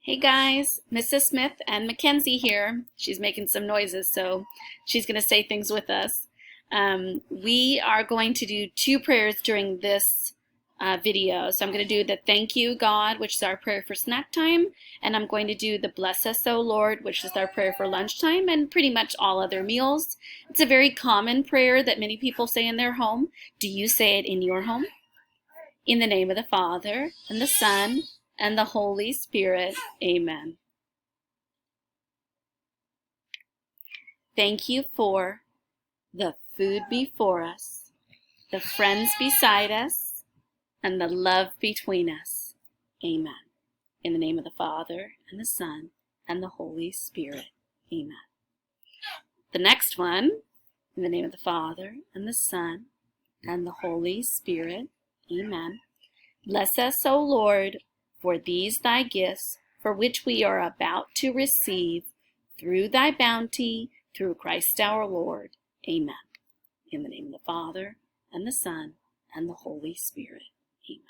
Hey guys, Mrs. Smith and Mackenzie here. She's making some noises, so she's going to say things with us. We are going to do two prayers during this video. So I'm going to do the thank you, God, which is our prayer for snack time, and I'm going to do the bless us, O Lord, which is our prayer for lunchtime, and pretty much all other meals. It's a very common prayer that many people say in their home. Do you say it in your home? In the name of the Father, and the Son, and the Holy Spirit. Amen. Thank you for the food before us, the friends beside us, and the love between us. Amen. In the name of the Father, and the Son, and the Holy Spirit. Amen. The next one, in the name of the Father, and the Son, and the Holy Spirit. Amen. Bless us, O Lord, for these thy gifts, for which we are about to receive, through thy bounty, through Christ our Lord. Amen. In the name of the Father, and the Son, and the Holy Spirit. Amen.